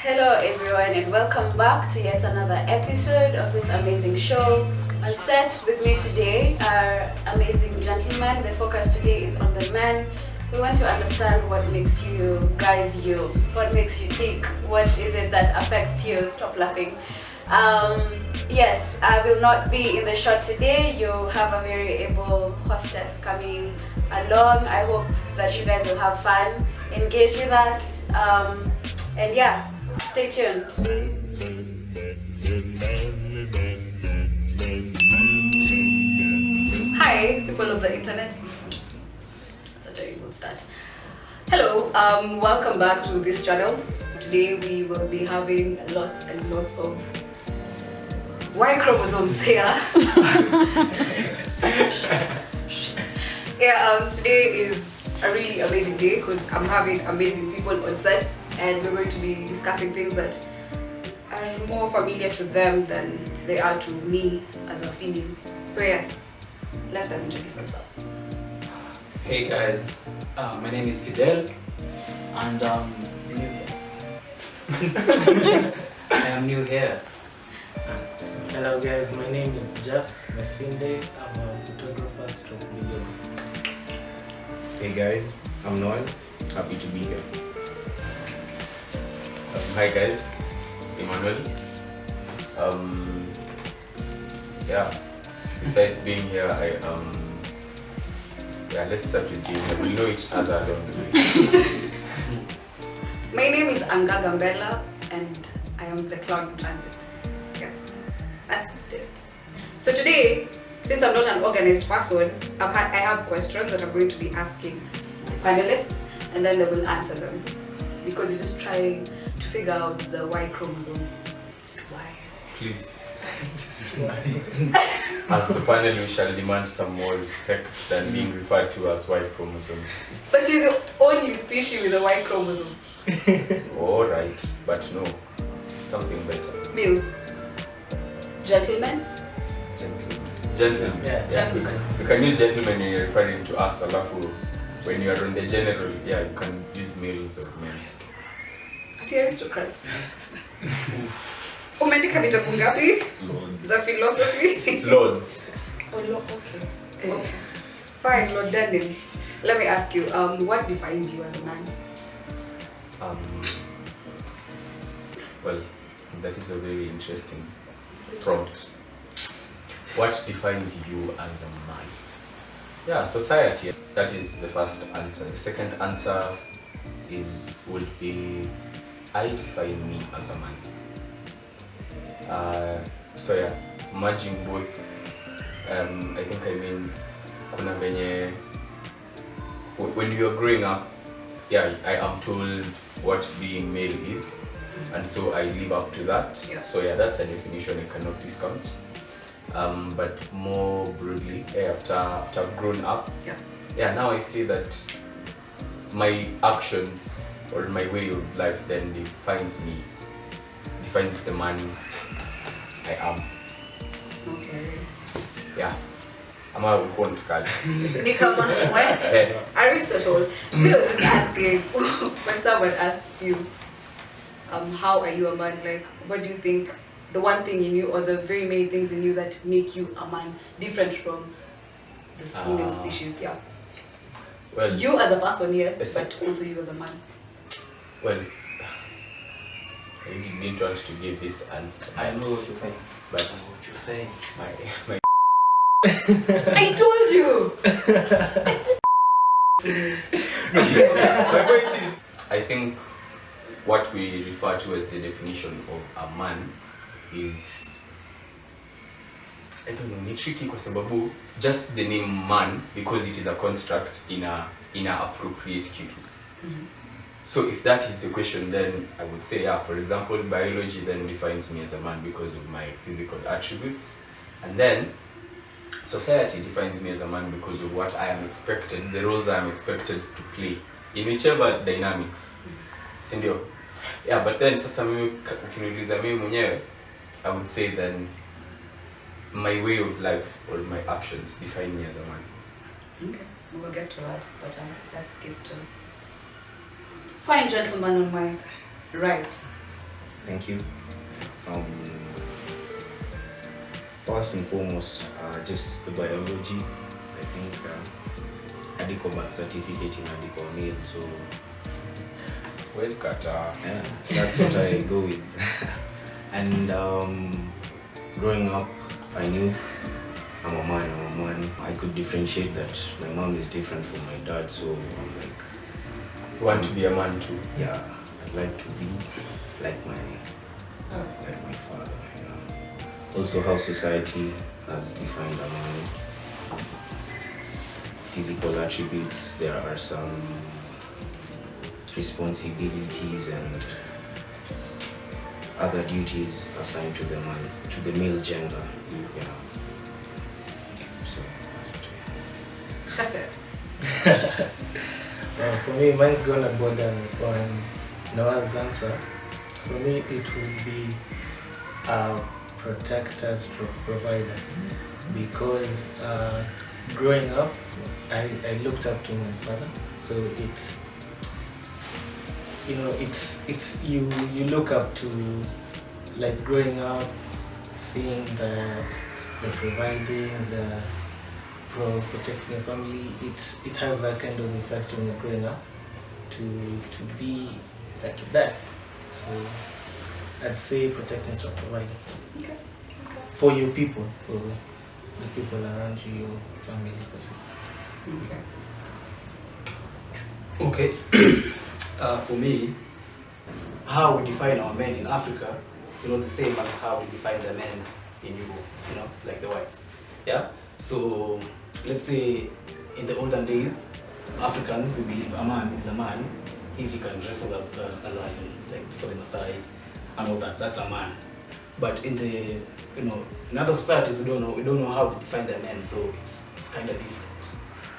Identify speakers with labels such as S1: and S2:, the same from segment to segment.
S1: Hello everyone and welcome back to yet another episode of this amazing show. On set with me today are amazing gentlemen. The focus today is on the men. We want to understand what makes you guys you. What makes you tick? What is it that affects you? Stop laughing. Yes, I will not be in the shot today. You have a very able hostess coming along. I hope that you guys will have fun, engage with us, and yeah, stay tuned. Hi, people of the internet. That's a very good start. Hello, welcome back to this channel. Today we will be having lots and lots of Y chromosomes here. Today is a really amazing day because I'm having amazing people on set and we're going to be discussing things that are more familiar to them than they are to me as a female. So yes, let them introduce themselves.
S2: Hey guys, my name is Fidel and new here. I am new here.
S3: Hello guys, my name is Jeff Mesinde. I'm a photographer stroke videographer.
S4: Hey guys, I'm Noel. Happy to be here. Hi guys, Emmanuel. Besides being here, let's start with you. We'll know each other along the way.
S1: My name is Anga Gambella and I am the clown in transit. Yes, that's just it. So today, since I'm not an organized person, I have questions that I'm going to be asking the panelists and then they will answer them. Because you're just trying to figure out the Y chromosome. Just why?
S4: Please.
S3: Just why?
S4: As the panel, we shall demand some more respect than being referred to as Y chromosomes.
S1: But you're the only species with a Y chromosome.
S4: Alright, but no. Something better.
S1: Males. Gentlemen?
S4: Gentlemen.
S3: Yeah,
S1: Gentlemen.
S4: You can use gentlemen when you're referring to us, alafu. When you are on the general, you can use males or men.
S1: Ati aristocrats. Umeandika vitabu ngapi? Za philosophy?
S4: Lords.
S1: Okay. Fine, Lord Daniel. Let me ask you, what defines you as a man?
S4: Well, that is a very interesting prompt. What defines you as a man? Yeah, society. That is the first answer. The second answer would be I define me as a man. Merging both. I think kuna venye when you are growing up, I am told what being male is, and so I live up to that.
S1: Yeah.
S4: So that's a definition I cannot discount. But more broadly, after I've grown up, now I see that my actions or my way of life then defines the man I am.
S1: Okay.
S4: Yeah. I'm a one card.
S1: Aristotle. Bill is asking when someone asks you, how are you a man? Like, what do you think? The one thing in you, or the very many things in you that make you a man, different from the female species? Yeah.
S4: Well,
S1: you as a person, yes, but also you as a man.
S4: Well, I really didn't want to give this answer.
S2: I know what you're saying.
S4: But
S2: what you're saying.
S4: My
S1: I told you!
S4: my point is, I think what we refer to as the definition of a man is, I don't know, ni tricky kwa sababu just the name man, because it is a construct in a appropriate kitu. So if that is the question, then I would say, for example, biology then defines me as a man because of my physical attributes, and then society defines me as a man because of what I am expected, the roles I am expected to play in whichever dynamics. Sindio? Yeah, but then sasa mimi ukiniuliza mimi mwenyewe, I would say then my way of life or my actions define me as a man.
S1: Okay, we'll get to that, but let's skip to fine gentleman on my right.
S5: Thank you. First and foremost, just the biology. I think Adiko birth certificate in Adiko mail, so
S4: Where's Kata?
S5: yeah, that's what I go with. And growing up, I knew I'm a man. I could differentiate that my mom is different from my dad, so I'm like,
S4: You want to be a man too?
S5: yeah, I'd like to be like my father. You know. Also, how society has defined a man. Physical attributes. There are some responsibilities and other duties assigned to the man, to the male gender. Yeah. So that's what
S3: Well, for me, mine's gonna border on Noah's answer. For me, it would be a protector stroke provider, because growing up, I looked up to my father. So it's, you know, it's you look up to, like growing up, seeing that the providing, the protecting your family, it has that kind of effect when you're growing up to be like your dad. So I'd say protecting stroke providing.
S1: Okay.
S3: For your people, for the people around you, your family per se.
S1: Okay.
S2: Okay. For me, how we define our men in Africa, the same as how we define the men in Europe, like the whites. Yeah? So, let's say in the olden days, Africans, we believe a man is a man if he can wrestle a lion, like for the Maasai and all that. That's a man. But in the, in other societies, we don't know how to define the men, so it's kind of different.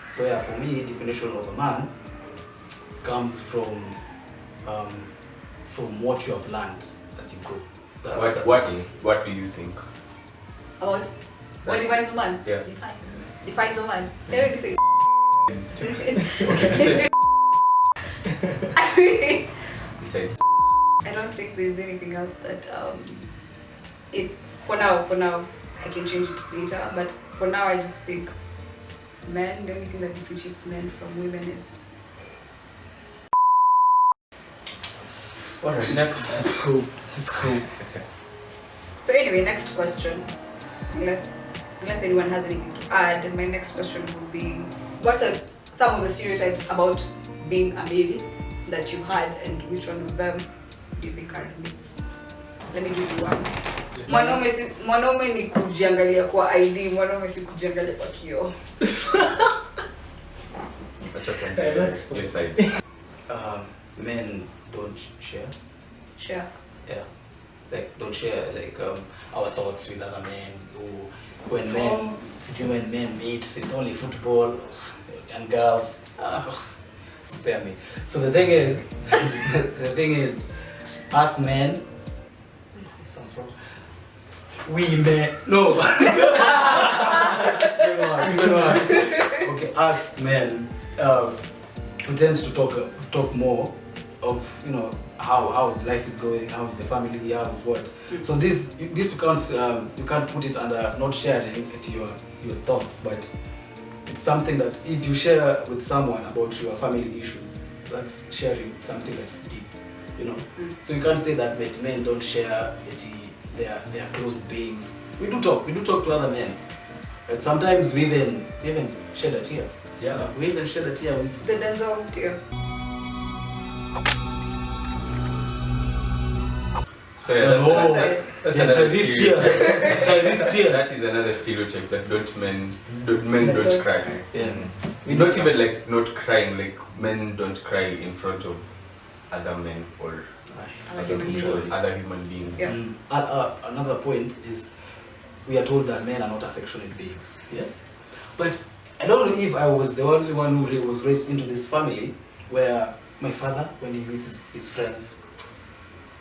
S2: So yeah, for me, definition of a man comes from what you have learned as you grow.
S4: What do you think?
S1: About what defines a man?
S4: Yeah.
S1: Defines a man. They already say.
S4: Besides,
S1: I don't think there's anything else that for now I can change it later, but for now I just think men, the only thing that differentiates men from women is
S2: Alright, next.
S3: That's cool. That's cool.
S1: so anyway, next question. Unless anyone has anything to add, my next question would be, what are some of the stereotypes about being a male that you had, and which one of them do you think are myths? Let me give you one. Mwanaume ni kujiangalia kwa ID, mwanaume si kujiangalia kwa kioo.
S4: that's your side.
S2: Men don't share.
S1: Sure.
S2: Yeah. Like don't share our thoughts with other men. When men meet, it's only football and girls. Spare me. So the thing is, us men. We men. No. Okay, us men. We tend to talk more of how life is going, how is the family, how is what. So this you can't put it under not sharing your thoughts, but it's something that if you share with someone about your family issues, that's sharing something that's deep, So you can't say that men don't share their close beings. We do talk to other men, and sometimes we even shed a tear.
S4: Yeah.
S2: We even shed a tear.
S1: The Denzel tear.
S4: So yeah, that's another
S2: stereotype.
S4: That is another stereotype that men don't cry.
S2: Yeah.
S4: We not even not crying, like men don't cry in front of other men or other human beings.
S1: Yeah.
S2: Another point is we are told that men are not affectionate beings. Yes. But I don't know if I was the only one who was raised into this family where my father, when he meets his friends,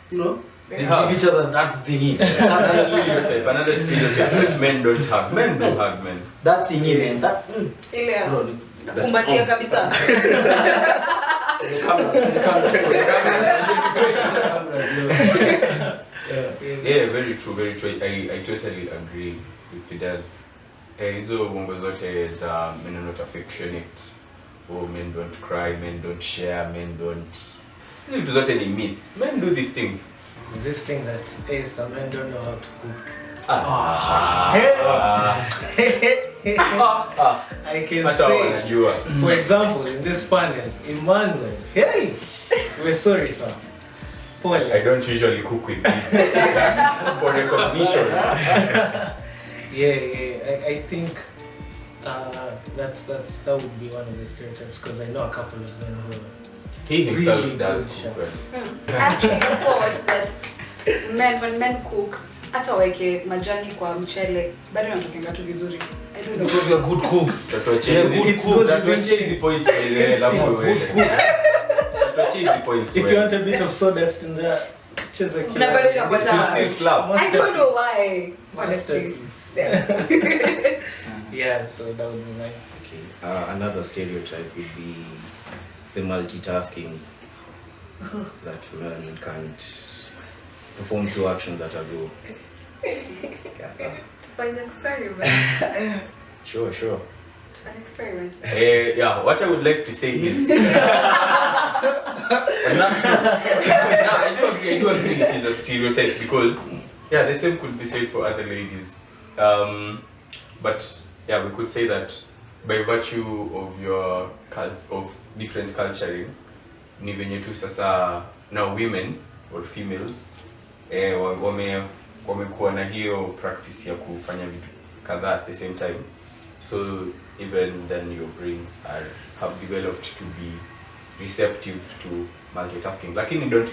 S2: they give each other that thingy.
S4: Another stereotype that men don't hug. Men do hug men.
S2: That thingy, man. That.
S1: Ile kumbatia kabisa.
S4: very true, very true. I totally agree with Fidel. Hizo bongo zote za men are not affectionate, or men don't cry, men don't share, men don't. Hizo vitu zote ni myth. Men do these things.
S3: Is this thing that some men don't know how to cook? I can say, for example, in this panel, Emmanuel, hey, we're sorry, sir.
S4: I don't usually cook with this for recognition.
S3: I think that would be one of the stereotypes, because I know a couple of men who
S4: he himself
S3: really
S4: does
S3: good
S4: cook
S3: chefs.
S4: well.
S1: Actually, I thought that when men cook, hata weke majani kwa mchele, bado inatokanga tu vizuri. I don't know.
S2: Because we are good cooks.
S3: If you want a bit of sawdust in there, just like
S1: I don't know why. Honestly.
S3: Yeah, so that would be nice.
S5: Okay. Another stereotype would be the multitasking that men can't perform two actions at a go. Yeah.
S1: Find an experiment.
S5: Sure.
S1: An experiment.
S4: Yeah, what I would like to say is I do agree it is a stereotype, because the same could be said for other ladies. But yeah, we could say that by virtue of your of different culturing, ni venye tu sasa now women or females wamekuwa na hiyo practice ya kufanya vitu kadhaa at the same time. So even then your brains have developed to be receptive to multitasking. Lakini don't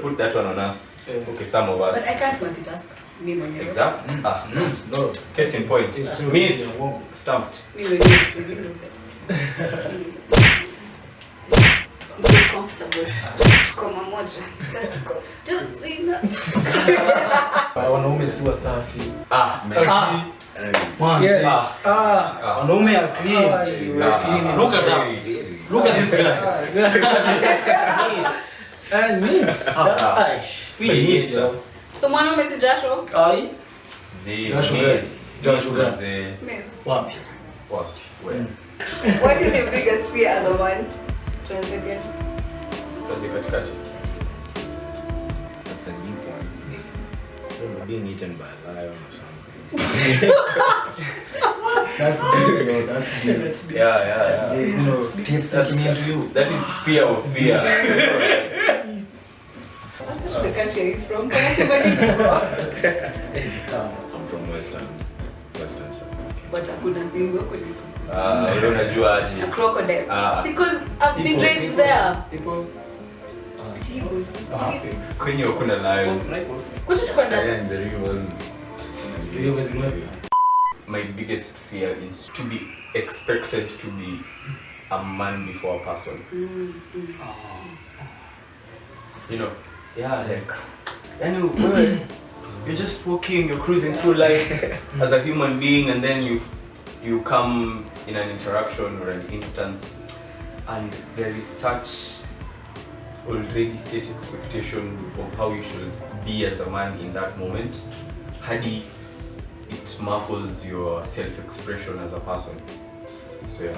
S4: put that one on us. Okay, some of us.
S1: But I can't multitask. Me mwenyewe.
S4: Exactly.
S2: No.
S4: Case in point. Myth. Stamped.
S1: Comfortable. Koma moja. Just go. Still zina.
S2: Wanaume si wasafi.
S3: Yes.
S2: Wanaume are clean. Look at that. Look at this guy.
S3: And means.
S1: So mwanaume si jasho?
S2: Ai. Jasho
S1: Me.
S2: Wapi?
S4: Where?
S1: What is your biggest fear as a man? Translate.
S4: Katikati.
S5: That's a deep one. I don't know, being eaten by a lion or something.
S2: That's deep, that's deep.
S4: Yeah.
S2: You know, kids taking into you.
S4: That is fear of fear.
S1: Which country are you from?
S5: I'm from Western side.
S1: But hakuna simba kuliko.
S4: Unajua aje?
S1: A crocodile. Because I've been raised there.
S2: Hippos.
S4: Kwenye kuna lions.
S1: What did you call that?
S5: And the rivers.
S2: Rivers in Western.
S4: My biggest fear is to be expected to be a man before a person. You know, you're just walking, you're cruising through life as a human being, and then you come in an interaction or an instance, and there is such already set expectation of how you should be as a man in that moment. Hadi it muffles your self-expression as a person. So yeah,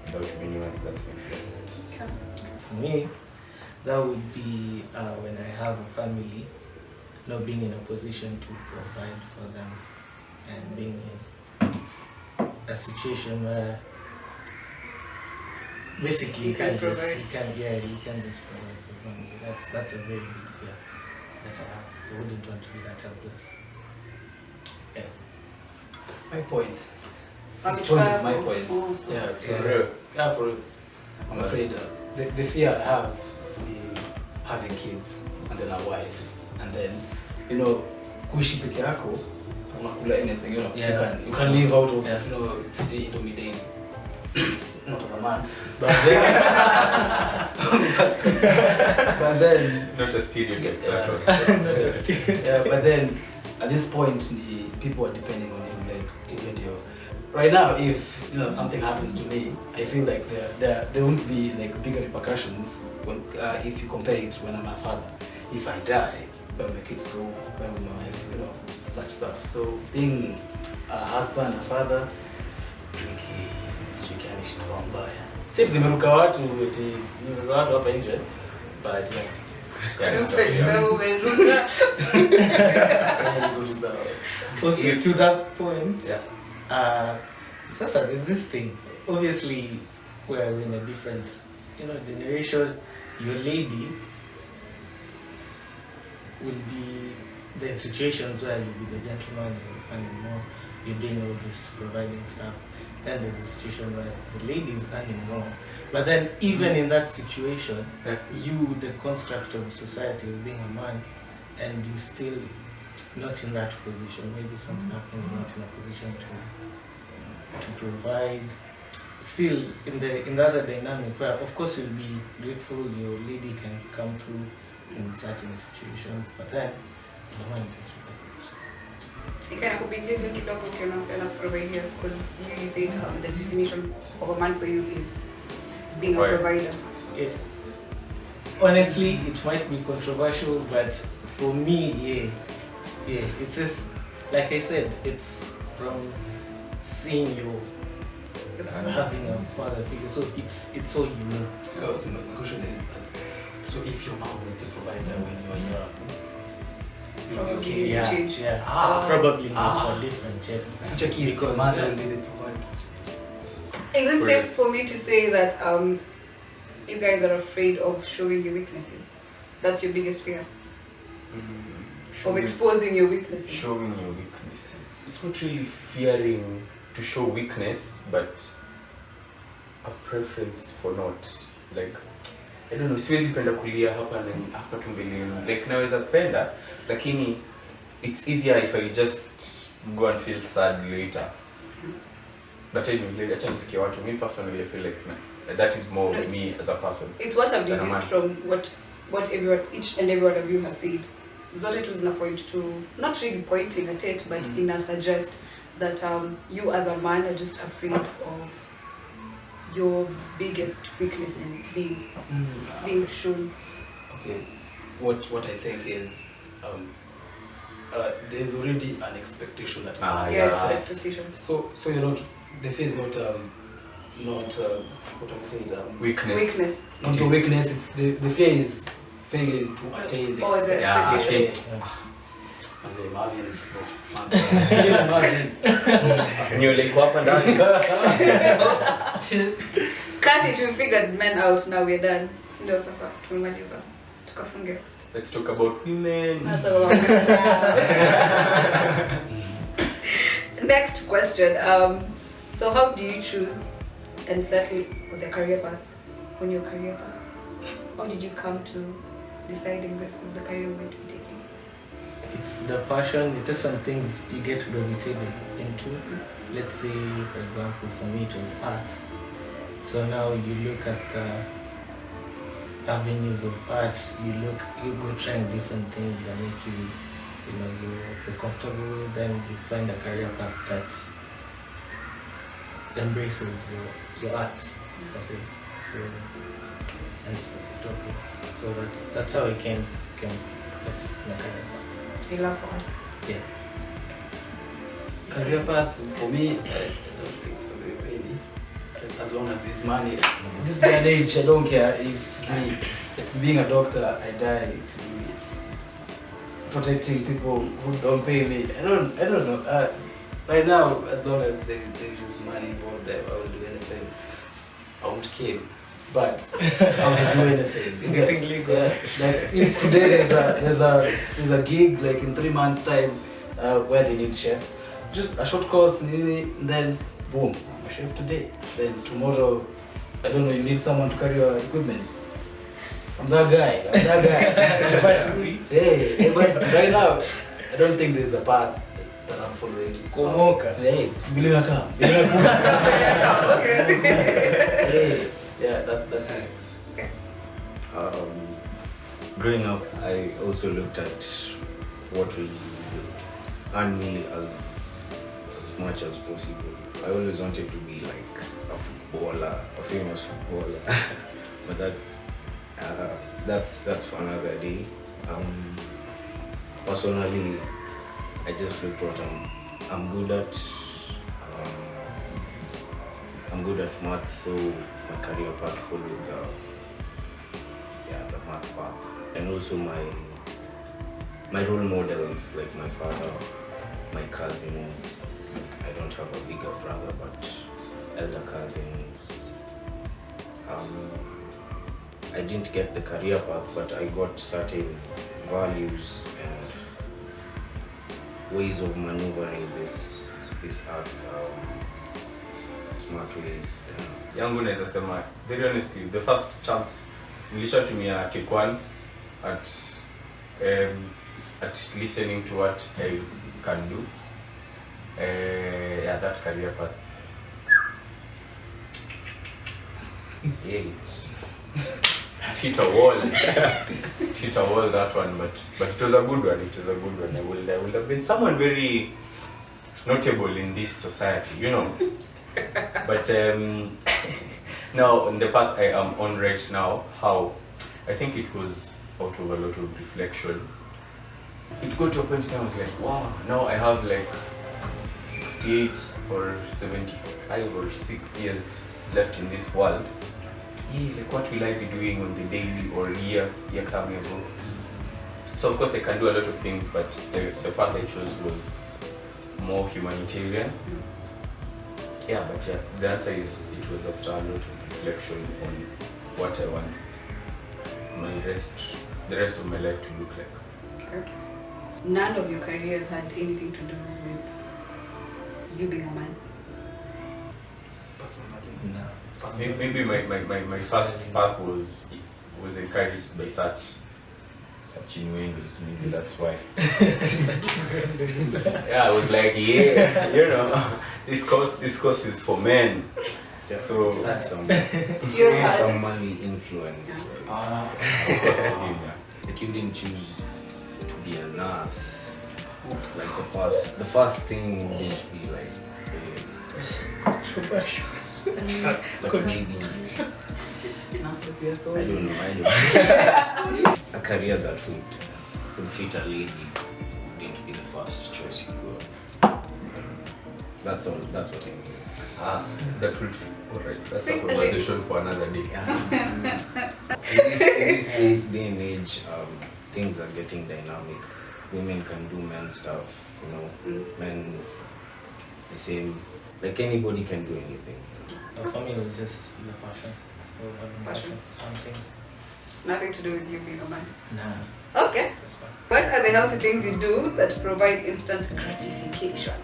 S4: without many words, that's my fear.
S3: For me, that would be when I have a family, not being in a position to provide for them, and being in a situation where basically you can't just provide for your family. That's a very big fear that I have. I wouldn't want to be that helpless. Yeah.
S2: My point.
S1: Which
S2: Point
S1: one?
S2: is my point.
S1: Oh,
S2: Yeah, for real. I'm afraid the fear I have is having kids and then a wife, and then kuishi peke yako, unakula anything, you can live out of Indomie daily. Not as a man, but then
S4: Not a stereotype.
S3: Not a stereotype.
S2: Yeah, but then at this point, the people are depending on you. Like even right now, if something happens to me, I feel like there won't be like bigger repercussions when if you compare it when I'm a father. If I die, where my kids go, where my wife, you know, such stuff. So being a husband, a father, tricky anishindwa mbaya. Si nimeruka watu eti nimeruka watu hapa nje, but
S3: also to that point,
S2: yeah.
S3: Sasa there's this thing. Obviously, we're in a different, generation. Your lady will be the situations where you'll be the gentleman, you're earning more, you're doing all this providing stuff. Then there's a situation where the lady is earning more. But then even in that situation, you, the construct of society of being a man, and you still not in that position. Maybe something happened, you're not in a position to provide. Still in the other dynamic where of course you'll be grateful your lady can come through in certain situations, but then the man just
S1: because you said the definition of a man for you is being a provider.
S3: Yeah. Honestly, it might be controversial, but for me, yeah, it's just like I said, it's from seeing you having a father figure, so it's so unique.
S2: So the question is, so if your mom was the provider when you were young,
S1: Probably change.
S3: Yeah. Probably for different checks.
S2: Because mother will be the provider.
S1: Is it safe for me to say that you guys are afraid of showing your weaknesses? That's your biggest fear? Of exposing your weaknesses?
S4: Showing your weaknesses. It's not really fearing to show weakness, but a preference for not. Like, I don't know, siwezi penda kulia hapa tumbelini. Like, naweza penda, lakini it's easier if I just go and feel sad later. But anyway, acha nisikie watu. Me personally, I feel like that is more me as a person.
S1: It's what I've deduced from what each and every one of you has said. Zote tu zina point to, not really pointing at it, but ina suggest that you as a man are just afraid of your biggest weaknesses being shown.
S2: Okay, what I think is there's already an expectation that
S1: Expectation.
S2: So you're not, the fear is not what I'm saying,
S4: Weakness.
S2: Not the weakness. It's the fear is failing to attain the
S1: expectation.
S2: And the Marvin's
S4: Nyoleko hapa ndani.
S1: Cut it, we figured men out, now we're done. Ndio sasa tumemaliza. Tukafunge.
S4: Let's talk about women.
S1: Next question. So how do you choose and settle with a career path on your career path? How did you come to deciding this is the career you're going to be taking?
S3: It's the passion, it's just some things you get gravitated into. Let's say, for example, for me it was art. So now you look at avenues of art, you go trying different things that make you, you're comfortable with, then you find a career path that embraces your art, I say. So, and photography. So that's how it came as my career path.
S1: You love art?
S3: Yeah.
S2: career path for me, I don't think so. There's any. As long as there's money. In this day and age, I don't care if being a doctor, I die. Protecting people who don't pay me. I don't know. Right now, as long as there is money involved, I will do anything. I won't kill, but I will do anything.
S3: Anything legal.
S2: Yeah. Like if today there's a gig like in 3 months time where they need chefs, just a short course, then boom, I'm a chef today. Then tomorrow, I don't know, you need someone to carry your equipment. I'm that guy. Capacity. Hey, but right now, I don't think there's a path that I'm following.
S3: Komoka.
S2: Hey, Vilina come.
S1: Okay.
S2: Hey, yeah, that's it.
S1: Okay.
S5: Growing up, I also looked at what will earn me as much as possible. I always wanted to be like a footballer, a famous footballer, but that's for another day. personally, I just look what I'm good at. I'm good at math, so my career path followed the math path, and also my role models like my father, my cousins. I don't have a bigger brother, but elder cousins. I didn't get the career path, but I got certain values and ways of maneuvering this earth, smart ways.
S4: Yangu naweza sema, very honestly, the first chance nilishatumia take one at listening to what I can do. That career path. Yes. Hit a wall. Hit a wall, that one, but it was a good one. It was a good one. I would have been someone very notable in this society, you know. But now on the path I am on right now, how I think it was out of a lot of reflection. It got to a point where I was like, wow, now I have like 68 or 75 or 6 years left in this world. Yeah, like what will I be doing on the daily or year coming ago? So of course I can do a lot of things, but the path I chose was more humanitarian. Yeah, but yeah, the answer is it was after a lot of reflection on what I want the rest of my life to look like.
S1: Okay. None of your careers had anything to do with you being a man?
S2: Personally,
S3: No.
S4: Maybe my first path was encouraged by such innuendos, maybe that's why. Yeah, I was like, yeah, you know, this course is for men.
S5: Yeah,
S4: so
S5: that's some money influence.
S4: of course for him, yeah.
S5: Like you didn't choose to be a nurse. Like the first thing wouldn't be like but maybe I don't know. A career that would fit a lady wouldn't be the first choice you go. That's all. That's what I mean.
S4: That would alright. That's a conversation for another day.
S5: In this day and age, things are getting dynamic. Women can do men stuff, you know. Men the same. Like anybody can do anything.
S3: For me, it was just the passion. So having passion for something.
S1: Nothing to do with you being a man?
S3: Nah.
S1: Okay. What are the healthy things you do that provide instant gratification?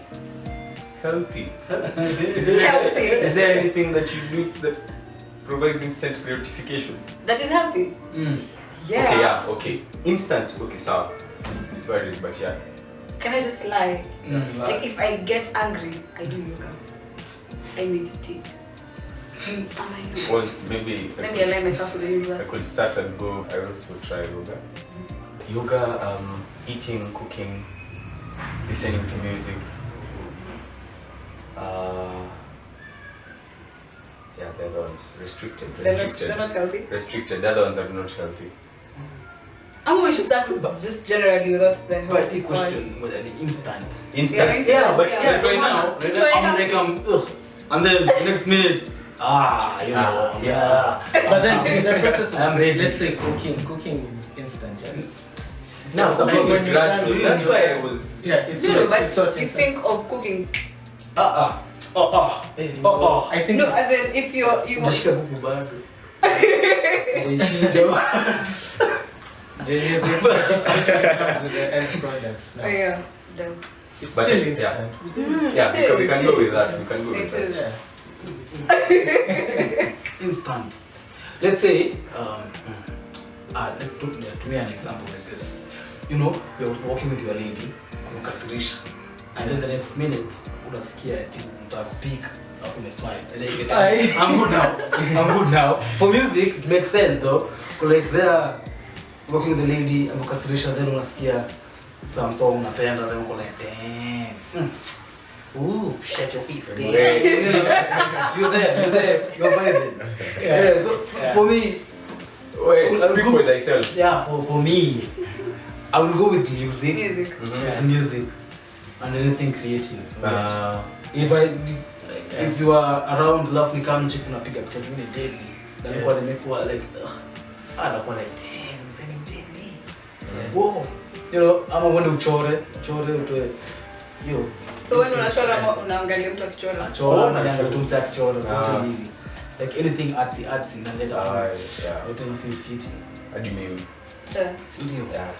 S4: Healthy.
S1: Healthy.
S4: Is there anything that you do that provides instant gratification?
S1: That is healthy? Yeah.
S4: Okay, yeah, okay. Instant, okay, so but yeah.
S1: Can I just lie? Like if I get angry, I do yoga. I meditate.
S4: Well, maybe
S1: Let me align myself with the
S4: I
S1: universe.
S4: could start and go. I also try yoga. Yoga, eating, cooking, listening to music. Yeah, the other ones restricted.
S1: They're not healthy?
S4: Restricted. The other ones are not healthy.
S1: We should start with just generally without the
S2: but
S1: healthy
S2: the
S1: parts.
S2: question was instant.
S4: Instant.
S1: Yeah,
S4: but
S1: yeah.
S2: Right now, I'm like ugh, and then next minute, you know, yeah.
S3: But then in the process of,
S2: I'm ready.
S3: let's say cooking is instant, yes?
S4: No,
S3: So
S4: because
S3: when
S4: it's
S3: you're
S4: gradual.
S3: done
S4: That's
S3: doing
S4: why I
S3: yoga-
S4: was.
S3: Yeah, it's
S1: No,
S3: not,
S1: but
S3: it's sort
S1: you
S3: instant.
S1: think of cooking.
S3: I think
S1: No, as in if you
S3: genuinely gratification comes with the end products now.
S1: Oh yeah, does.
S3: It's
S4: But
S3: still
S4: yeah.
S3: instant.
S4: Yeah,
S1: It
S4: we can
S1: is.
S4: go with that. We can go
S1: It
S4: with that.
S1: is.
S3: Yeah.
S2: Instant. Let's say, let's do to me an example like this. You know, you're walking with your lady, umekasirisha, and then the next minute, unasikia ati utakupika, alafu umesmile, and then you get I'm good now. I'm good now. For music, it makes sense though. Like there, walking with the lady, umekasirisha, then unasikia some song unapenda, then uko like, damn. Ooh, shut your feet, stay. You know, you're there, you're vibing. Yeah, so for me,
S4: Wait, speak for thyself.
S2: yeah, for me, I will go with music.
S1: Music.
S2: Yeah, music and anything creative. If you are around love nikam chick unapiga picha zingine deadly. Then kwa nimekuwa like anakuwa like damn, I'm deadly. Whoa. You know, ama wende uchore utoe. Yo.
S1: So when unachora ama unaangalia mtu akichora?
S2: Chora na ndio mtu msa akichora something hivi. Like anything artsy na let out. Yeah. What do you feel fit?
S4: Hadi mimi.
S2: Studio.
S4: Yeah.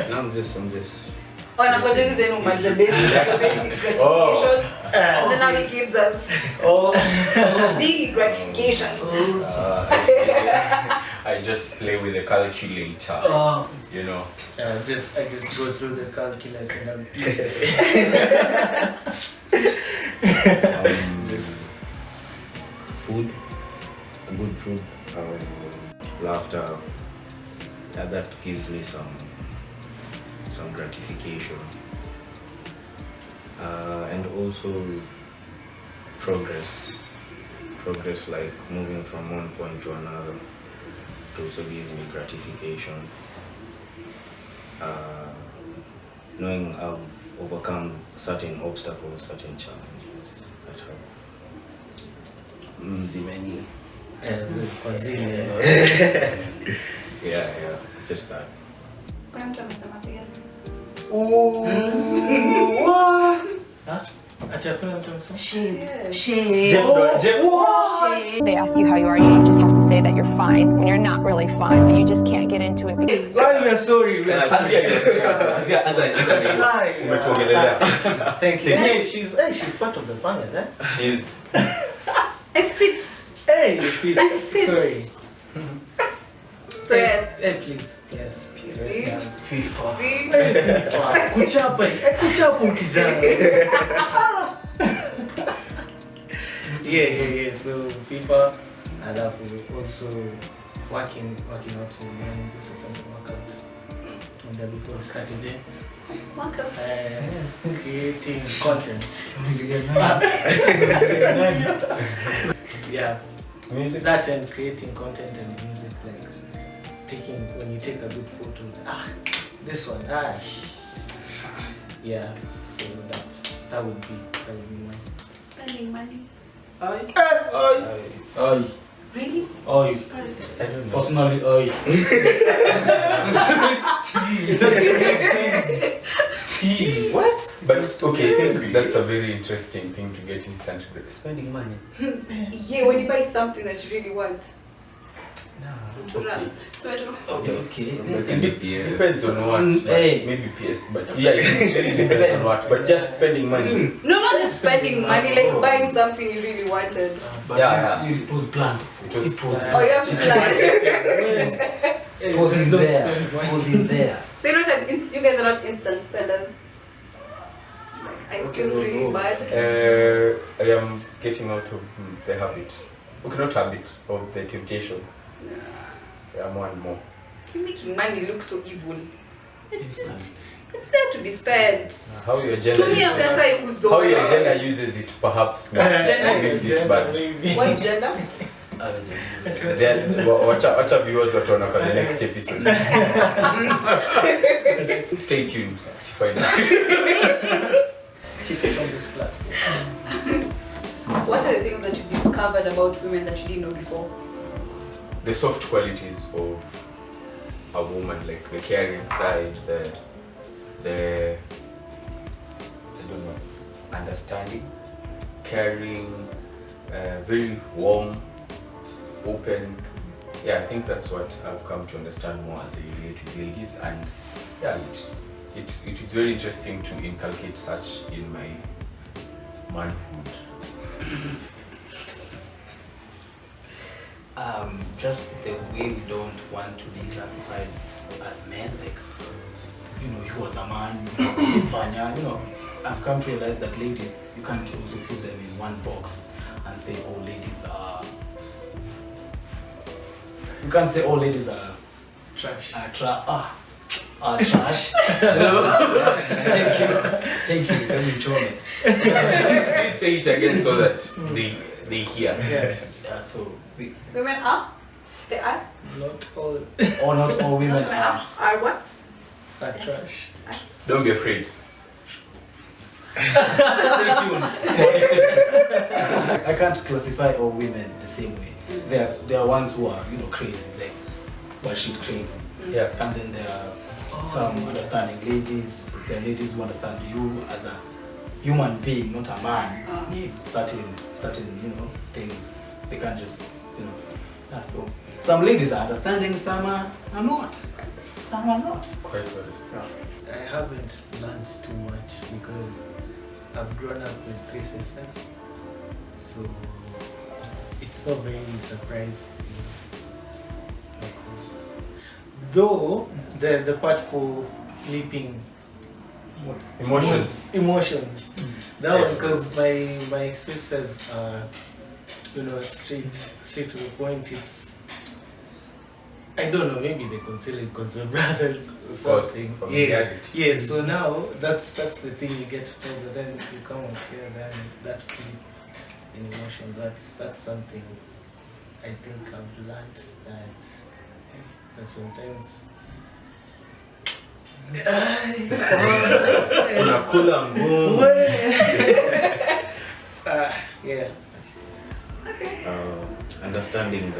S5: No, I'm just.
S1: Oh, and I'm going to say the basic gratifications. And then now he gives us big gratifications.
S4: I just play with the calculator. You know.
S3: I just go through the calculus and I'm easy.
S5: Food, good food, laughter. That gives me some gratification, and also progress like moving from one point to another. It also gives me gratification. Knowing I've overcome certain obstacles, certain challenges that have mzimeni. Yeah, just that.
S6: They ask you how you are, you just have to say that you're fine when you're not really fine, but you just can't get into it.
S3: We're sorry. Thank you. Hey, she's part of the panel, eh?
S4: She's.
S1: It fits.
S3: Hey, it fits. Sorry.
S1: So yes.
S3: Hey, please. Yes.
S2: FIFA.
S3: Kuchapa kijana. Yeah. So FIFA, and I've also working out to learn this is something workout. And then before the strategy, creating content. Yeah, music. That and creating content and music, like when you take a good photo. This one. Yeah. So that would be mine.
S1: Spending money.
S2: Aye.
S1: Really?
S2: I don't know. Personally,
S4: What? But okay, I think that's a very interesting thing to get instant spending money.
S1: Yeah, when you buy something that you really want.
S4: Okay.
S2: Okay.
S4: Depends on what. Maybe PS, but yeah, it really depends on what. But just spending money.
S1: No, not just spending money, like buying something you really wanted.
S2: But
S4: Yeah.
S2: it was planned. It was
S1: Oh, you have to plan.
S2: It was in there.
S1: So you guys are not instant spenders. Like I feel really bad.
S4: I am getting out of the habit. Okay, not habit, of the temptation. Yeah, more and more.
S1: You're making money look so evil. It's there to be spent.
S4: How your gender uses it perhaps makes it bad.
S1: What's gender?
S4: Then watch our viewers for the next episode. Stay tuned. Find out.
S3: Keep it on this platform.
S1: What are the things that you discovered about women that you didn't know before?
S4: The soft qualities of a woman, like the caring side, the I don't know, understanding, caring, very warm, open. Yeah, I think that's what I've come to understand more as I relate with ladies, and yeah, it is very interesting to inculcate such in my manhood.
S2: Just the way we don't want to be classified as men, like, you are the man, I've come to realize that ladies, you can't also put them in one box and say all ladies are, you can't say all ladies are
S3: Trash.
S2: Trash. Thank you, very enjoyable.
S4: Please say it again so that they hear.
S3: Yes.
S2: Yeah, so
S1: Women are? They are?
S3: Not all
S2: or not all women
S1: Women
S2: are.
S1: are what?
S3: are trash.
S4: Don't be afraid.
S2: Stay tuned. I can't classify all women the same way. There are ones who are, crazy, like bullshit crazy.
S4: Yeah.
S2: And then there are some understanding ladies. There are ladies who understand you as a human being, not a man. Certain things they can't just Yeah, so some ladies are understanding, some are not. Some are not.
S4: Quite well.
S2: Yeah.
S3: I haven't learned too much because I've grown up with 3 sisters, so it's not very surprising. Because though the part for flipping emotions, that one, because my sisters are straight to the point. It's, I don't know, maybe they conceal it because we're brothers or something. Yeah. So now that's the thing you get to know, but then you come out here, then that flip in emotion, that's something I think I've learned that sometimes
S4: Unakula ngumu.
S3: yeah.
S1: Okay.
S5: Understanding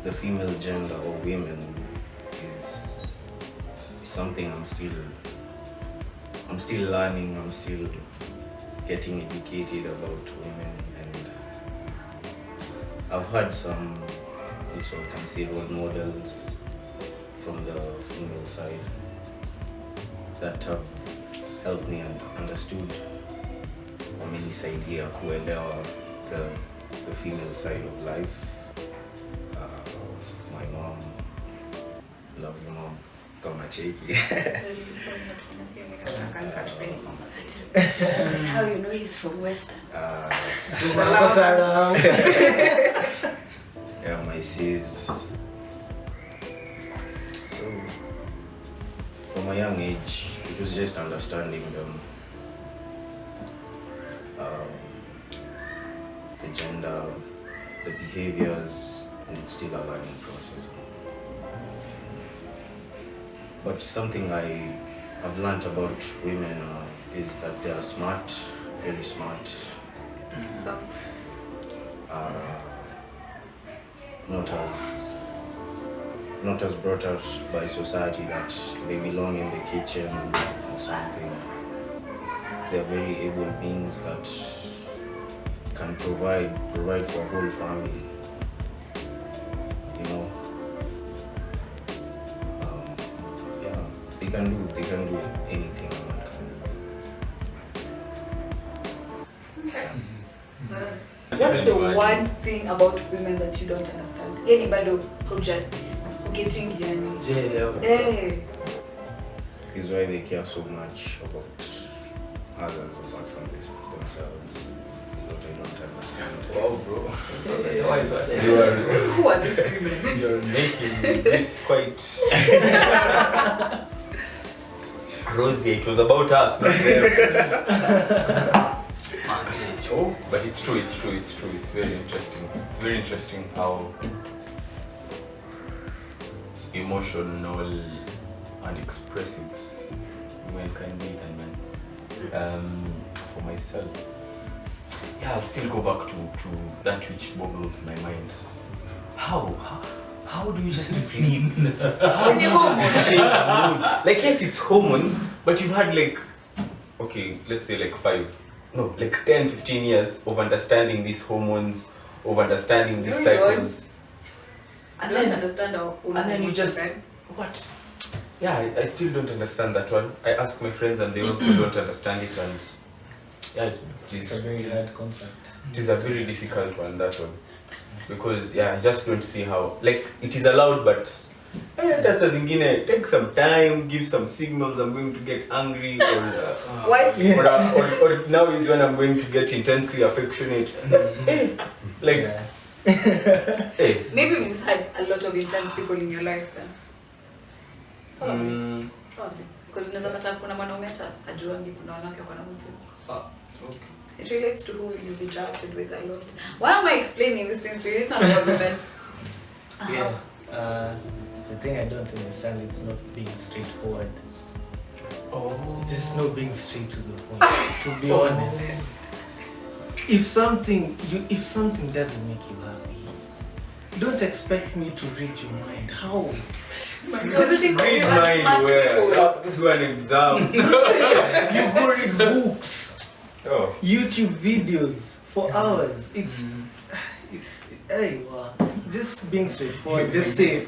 S5: the female gender or women is something I'm still learning. I'm still getting educated about women, and I've had some also can see role models from the female side that have helped me and understood wamenisaidia kuelewa the female side of life. My mom, love your mom, kama cheki.
S1: That's how you know he's from Western.
S5: Yeah, my sis. So, from a young age, it was just understanding them, the gender, the behaviors, and it's still a learning process. But something I've learned about women is that they are smart, very smart.
S1: So,
S5: not as brought out by society that they belong in the kitchen or something. They're very able beings that can provide for a whole family. Yeah, they can do anything a man can do.
S1: what's the one thing about women that you don't understand? Yani bado getting yani. Hey.
S5: Is why they care so much about others apart from themselves. Is what I don't understand.
S4: Wow, bro.
S1: Who are these women?
S4: You're making this quite Rosie, it was about us, not them. Oh, but it's true. It's very interesting. It's very interesting how emotional and expressive women can be than men. For myself, yeah, I'll still go back to that which boggles my mind. How do you just flip? How do you change mood? Like, yes, it's hormones, but you've had let's say 10, 15 years of understanding these hormones, of understanding these cycles.
S1: And then
S4: you just, what? Yeah, I still don't understand that one. I ask my friends and they also don't understand it, and yeah,
S3: It's a very hard concept.
S4: it is a very difficult one, that one. Because I just don't see how, it is allowed, but that's as ingine, take some time, give some signals, I'm going to get angry, or now is when I'm going to get intensely affectionate.
S1: Maybe you've just had a lot of intense people in your life then. Probably. Because unaweza pata kuna mwanaume hata ajuangi kuna wanawake kwa na mtu. It relates to who you've interacted with a lot. Why am I explaining these things to you? It's not about women.
S3: Yeah. The thing I don't understand is not being straightforward. Just not being straight to the point. To be honest, if something doesn't make you happy, don't expect me to read your mind. How?
S1: Just read mind where?
S4: Do an exam.
S3: You go read books,
S4: Oh.
S3: YouTube videos for hours. It's hey, wow. Just being straightforward. Just say,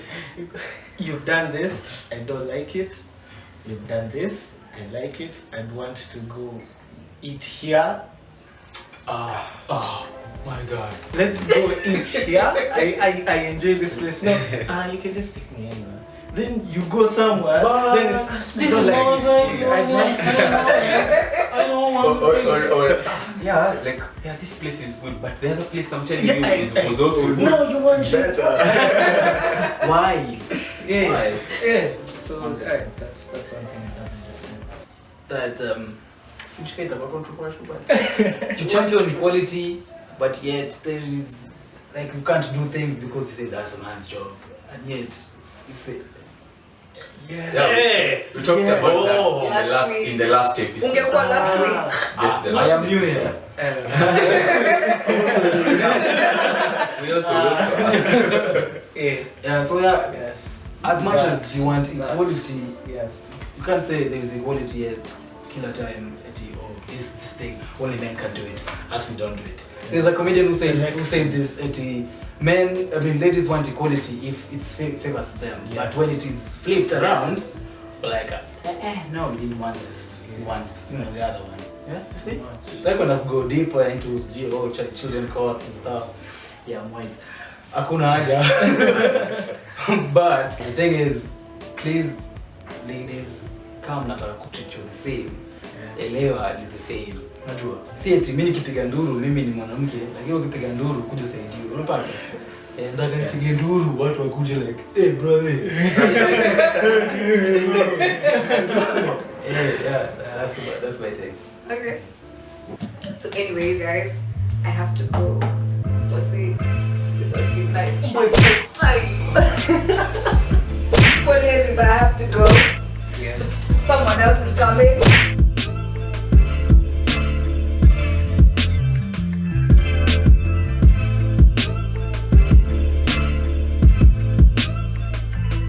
S3: you've done this, I don't like it. You've done this, I like it. I'd want to go eat here.
S2: My God.
S3: Let's go eat here. I enjoy this place. No, you can just take me anywhere. Then you go somewhere. Then it's
S2: This
S3: don't
S2: is
S3: like
S2: nonsense.
S3: this place.
S2: I don't want
S4: Or yeah, like this place is good, but the other place I'm telling you was also good.
S3: No, you want
S2: better. Why?
S3: Yeah.
S4: Why?
S3: Yeah. So that's one thing I don't understand.
S2: That you champion equality, but yet there is like you can't do things because you say that's a man's job, and yet you say
S4: We talked about that in the last episode.
S1: Ungekuwa last week.
S4: The
S2: I
S4: last
S2: am new
S4: episode.
S2: here.
S4: We also
S2: Yeah, so yeah,
S3: Yes.
S2: as much
S3: But-
S2: as you want equality,
S3: Yes.
S2: you can't say there is equality yet killer time at this thing only men can do it, as we don't do it. There's a comedian who said this at ladies want equality if it favors them, but when it is flipped around, like no, we didn't want this, we want the other one. Yeah, you see, it's like when I go deeper into children courts and stuff. Yeah, I'm white. Hakuna haja. But the thing is, please, ladies, come nataka kutreat you the same. Elewa ni the same. Unajua? Si eti mimi nikipiga nduru mimi ni mwanamke, lakini ukipiga nduru kuja usaidiwe. Unapata? Ndaka nipige nduru watu wakuje like, "Hey brother." Yeah, that's my thing.
S1: Okay. So anyway, you guys, I have to go. What's the this has been like but I have to go.
S3: Yes.
S1: Someone else is coming.